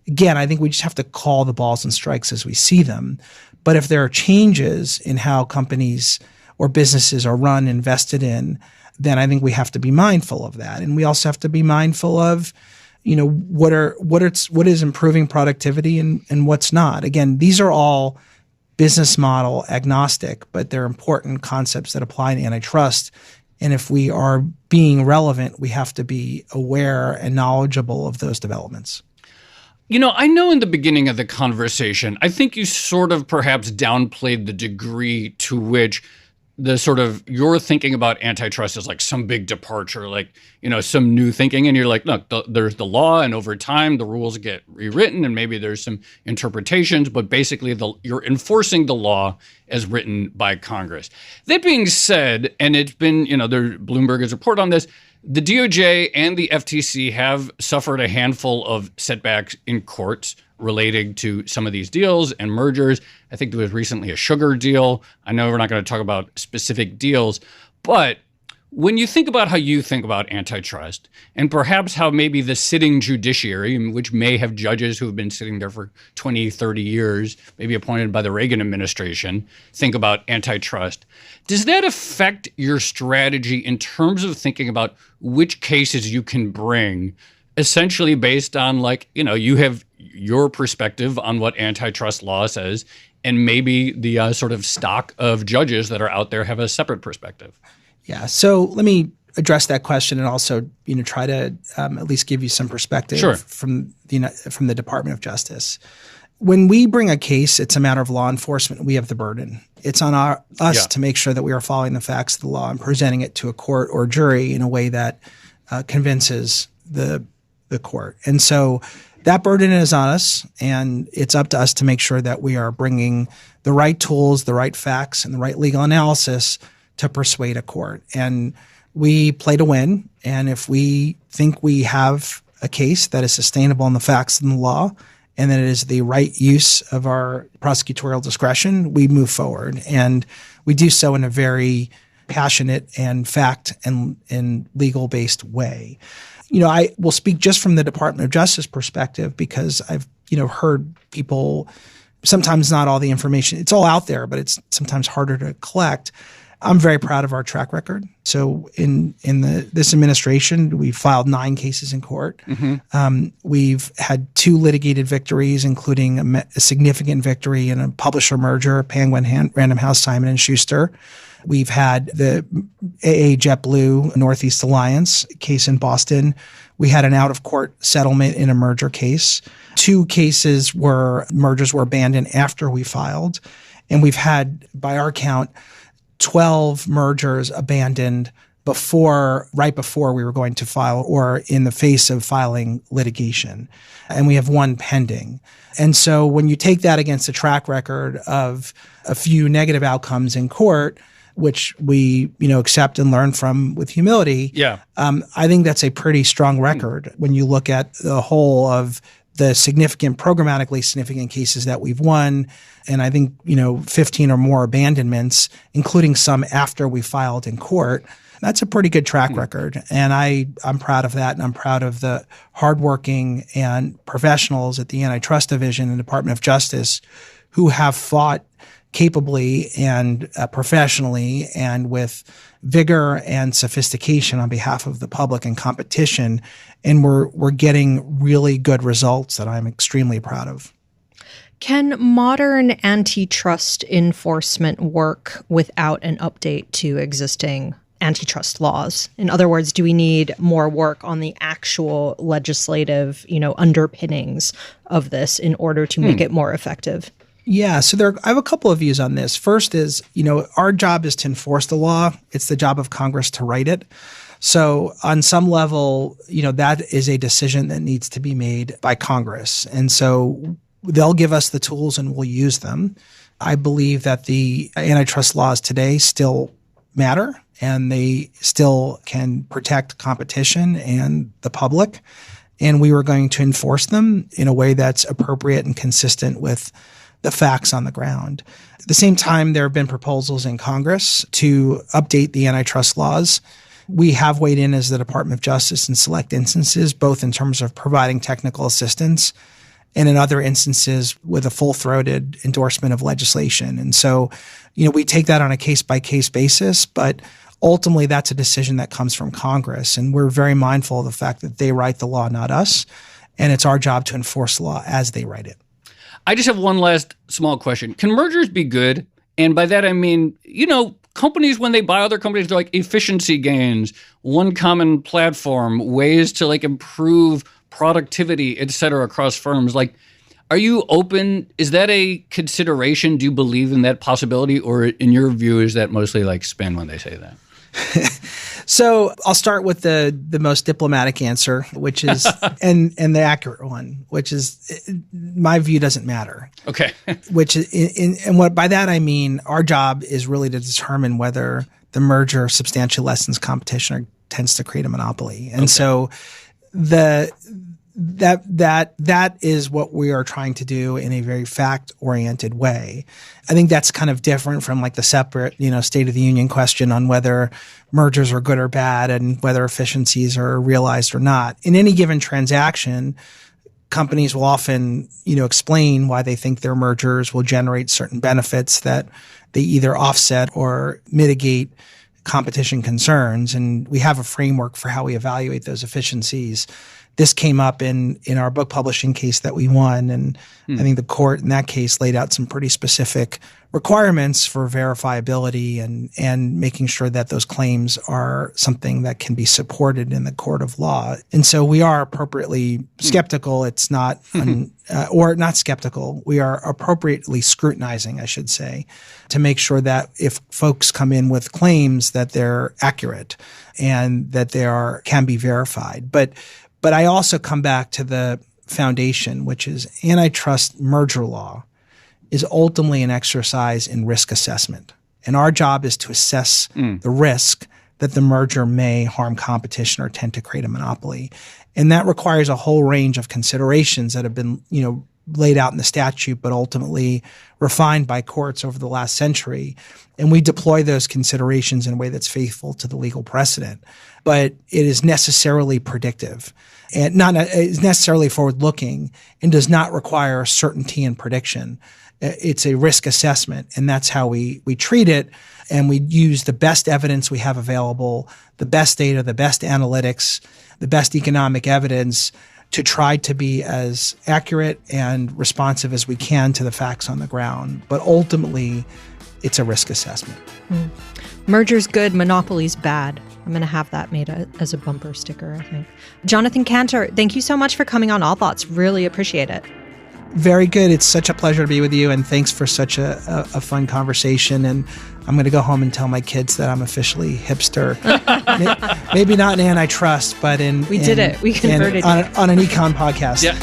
Again, I think we just have to call the balls and strikes as we see them. But if there are changes in how companies or businesses are run, invested in, then I think we have to be mindful of that. And we also have to be mindful of, what is improving productivity and what's not. Again, these are all business model agnostic, but they're important concepts that apply to antitrust. And if we are being relevant, we have to be aware and knowledgeable of those developments. I know in the beginning of the conversation, I think you sort of perhaps downplayed the degree to which the sort of you're thinking about antitrust is like some big departure, like, some new thinking. And you're like, look, there's the law, and over time the rules get rewritten and maybe there's some interpretations, but basically you're enforcing the law as written by Congress. That being said, and it's been, Bloomberg has reported on this, the DOJ and the FTC have suffered a handful of setbacks in courts relating to some of these deals and mergers. I think there was recently a sugar deal. I know we're not going to talk about specific deals, but when you think about how you think about antitrust, and perhaps how maybe the sitting judiciary, which may have judges who have been sitting there for 20, 30 years, maybe appointed by the Reagan administration, think about antitrust, does that affect your strategy in terms of thinking about which cases you can bring, essentially based on you have your perspective on what antitrust law says, and maybe the sort of stock of judges that are out there have a separate perspective? Yeah. So let me address that question and also, try to at least give you some perspective from the Department of Justice. When we bring a case, it's a matter of law enforcement. We have the burden. It's on us to make sure that we are following the facts of the law and presenting it to a court or jury in a way that convinces the court. And so that burden is on us, and it's up to us to make sure that we are bringing the right tools, the right facts, and the right legal analysis to persuade a court. And we play to win. And if we think we have a case that is sustainable in the facts and the law, and that it is the right use of our prosecutorial discretion, we move forward. And we do so in a very passionate and fact and legal-based way. I will speak just from the Department of Justice perspective, because I've, heard people, sometimes not all the information, it's all out there, but it's sometimes harder to collect. I'm very proud of our track record. So in this administration, we filed 9 cases in court. Mm-hmm. We've had 2 litigated victories, including a significant victory in a publisher merger, Penguin Random House Simon & Schuster. We've had the AA JetBlue Northeast Alliance case in Boston. We had an out-of-court settlement in a merger case. 2 cases mergers were abandoned after we filed. And we've had, by our count, 12 mergers abandoned right before we were going to file or in the face of filing litigation. And we have one pending. And so when you take that against a track record of a few negative outcomes in court, which we, accept and learn from with humility, I think that's a pretty strong record when you look at the whole of the programmatically significant cases that we've won. And I think, 15 or more abandonments, including some after we filed in court. That's a pretty good track record. And I'm proud of that. And I'm proud of the hardworking and professionals at the Antitrust Division and Department of Justice who have fought capably and professionally and with vigor and sophistication on behalf of the public and competition. And we're getting really good results that I'm extremely proud of. Can modern antitrust enforcement work without an update to existing antitrust laws? In other words, do we need more work on the actual legislative, underpinnings of this in order to make it more effective? Yeah, so I have a couple of views on this. First is, our job is to enforce the law. It's the job of Congress to write it. So on some level, that is a decision that needs to be made by Congress. And so they'll give us the tools and we'll use them. I believe that the antitrust laws today still matter and they still can protect competition and the public. And we were going to enforce them in a way that's appropriate and consistent with the facts on the ground. At the same time, there have been proposals in Congress to update the antitrust laws. We have weighed in as the Department of Justice in select instances, both in terms of providing technical assistance and in other instances with a full-throated endorsement of legislation. And so, we take that on a case-by-case basis, but ultimately that's a decision that comes from Congress. And we're very mindful of the fact that they write the law, not us. And it's our job to enforce the law as they write it. I just have one last small question. Can mergers be good? And by that, I mean, companies, when they buy other companies, they're like efficiency gains, one common platform, ways to improve productivity, et cetera, across firms. Are you open? Is that a consideration? Do you believe in that possibility? Or in your view, is that mostly spin when they say that? So I'll start with the most diplomatic answer, which is, and the accurate one, which is, my view doesn't matter. Okay. Which is, and what by that I mean, our job is really to determine whether the merger substantially lessens competition or tends to create a monopoly. And so that is what we are trying to do in a very fact-oriented way. I think that's kind of different from the separate, State of the Union question on whether mergers are good or bad and whether efficiencies are realized or not. In any given transaction, companies will often, explain why they think their mergers will generate certain benefits that they either offset or mitigate competition concerns. And we have a framework for how we evaluate those efficiencies. This came up in our book publishing case that we won. And I think the court in that case laid out some pretty specific requirements for verifiability and making sure that those claims are something that can be supported in the court of law. And so we are appropriately skeptical. It's not, or not skeptical. We are appropriately scrutinizing, I should say, to make sure that if folks come in with claims that they're accurate and that they can be verified. But I also come back to the foundation, which is antitrust merger law is ultimately an exercise in risk assessment. And our job is to assess the risk that the merger may harm competition or tend to create a monopoly. And that requires a whole range of considerations that have been, laid out in the statute, but ultimately refined by courts over the last century. And we deploy those considerations in a way that's faithful to the legal precedent. But it is necessarily predictive and not is necessarily forward-looking and does not require certainty and prediction. It's a risk assessment, and that's how we treat it. And we use the best evidence we have available, the best data, the best analytics, the best economic evidence to try to be as accurate and responsive as we can to the facts on the ground. But ultimately, it's a risk assessment. Merger's good, monopoly's bad. I'm going to have that made as a bumper sticker, I think. Jonathan Kanter, thank you so much for coming on All Thoughts. Really appreciate it. Very good. It's such a pleasure to be with you, and thanks for such a fun conversation. And I'm going to go home and tell my kids that I'm officially hipster. Maybe not in antitrust, but we did it. We converted on an econ podcast. Yeah.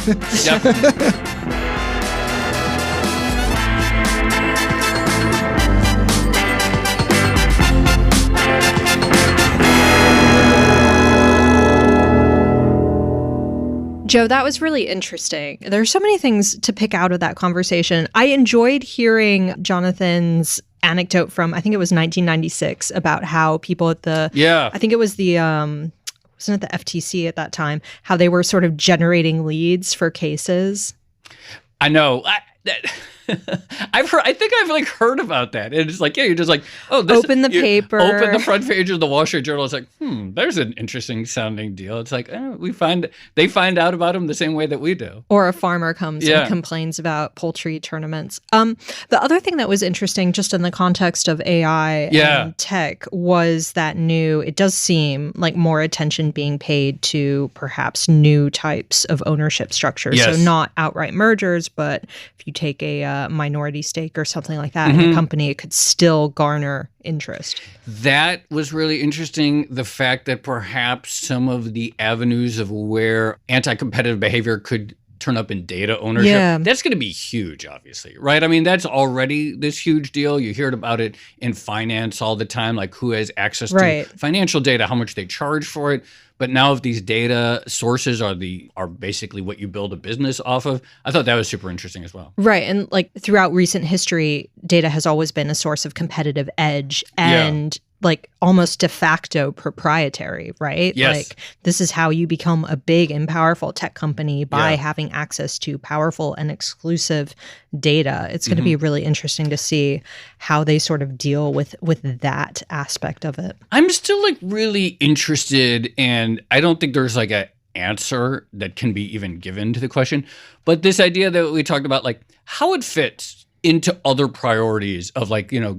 Joe, that was really interesting. There's so many things to pick out of that conversation. I enjoyed hearing Jonathan's anecdote from, I think it was 1996, about how people at I think it was wasn't it the FTC at that time, how they were sort of generating leads for cases. I know. I think I've heard about that. And it's you're just open the paper, open the front page of the Wall Street Journal. It's there's an interesting sounding deal. It's they find out about them the same way that we do. Or a farmer comes and complains about poultry tournaments. The other thing that was interesting, just in the context of AI and tech, was that it does seem like more attention being paid to perhaps new types of ownership structures. Yes. So not outright mergers, but if you take a minority stake or something like that in a company, it could still garner interest. That was really interesting. The fact that perhaps some of the avenues of where anti-competitive behavior could turn up in data ownership, that's going to be huge, obviously, right? I mean, that's already this huge deal. You hear about it in finance all the time, like who has access to financial data, how much they charge for it. But now if these data sources are basically what you build a business off of, I thought that was super interesting as well. Right. And throughout recent history, data has always been a source of competitive edge and almost de facto proprietary, right? Yes. This is how you become a big and powerful tech company, by having access to powerful and exclusive data. It's going to be really interesting to see how they sort of deal with that aspect of it. I'm still really interested, and I don't think there's a answer that can be even given to the question, but this idea that we talked about, how it fits into other priorities of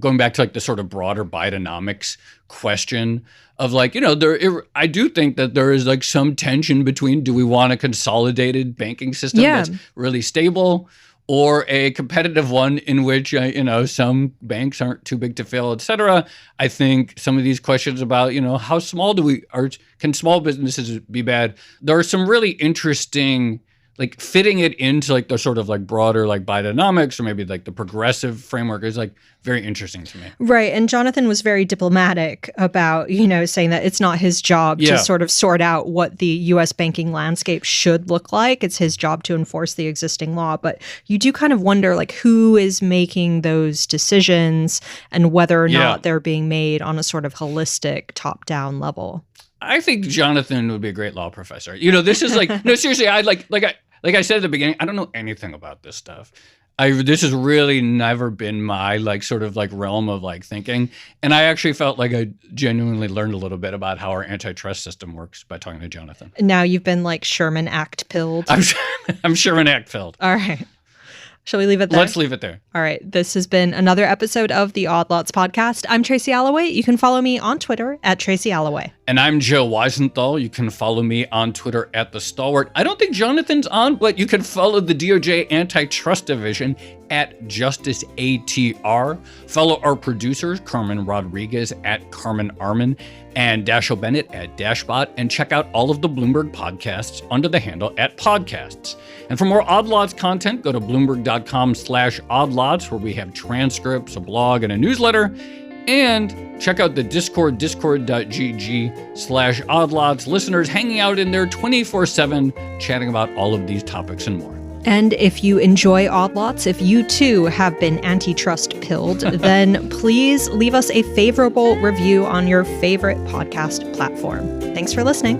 going back to the sort of broader Bidenomics question of I do think that there is some tension between, do we want a consolidated banking system that's really stable, or a competitive one in which some banks aren't too big to fail, et cetera. I think some of these questions about how small can small businesses be bad? There are some really interesting fitting it into the sort of broader Bidenomics, or maybe the progressive framework is very interesting to me. Right. And Jonathan was very diplomatic about, saying that it's not his job to sort of sort out what the U.S. banking landscape should look like. It's his job to enforce the existing law. But you do kind of wonder who is making those decisions and whether or not they're being made on a sort of holistic top-down level. I think Jonathan would be a great law professor. This is no, seriously, like I said at the beginning, I don't know anything about this stuff. This has really never been my sort of realm of thinking. And I actually felt like I genuinely learned a little bit about how our antitrust system works by talking to Jonathan. Now you've been Sherman Act pilled. I'm Sherman Act filled. All right. Shall we leave it there? Let's leave it there. All right. This has been another episode of the Odd Lots podcast. I'm Tracy Alloway. You can follow me on Twitter at Tracy Alloway. And I'm Joe Weisenthal. You can follow me on Twitter at The Stalwart. I don't think Jonathan's on, but you can follow the DOJ Antitrust Division at Justice ATR. Follow our producers, Carmen Rodriguez at Carmen Armin and Dashiell Bennett at Dashbot, and check out all of the Bloomberg podcasts under the handle at Podcasts. And for more Odd Lots content, go to Bloomberg.com/oddlots, where we have transcripts, a blog, and a newsletter. And check out the Discord, discord.gg/oddlots. Listeners hanging out in there 24/7, chatting about all of these topics and more. And if you enjoy Odd Lots, if you too have been antitrust pilled, then please leave us a favorable review on your favorite podcast platform. Thanks for listening.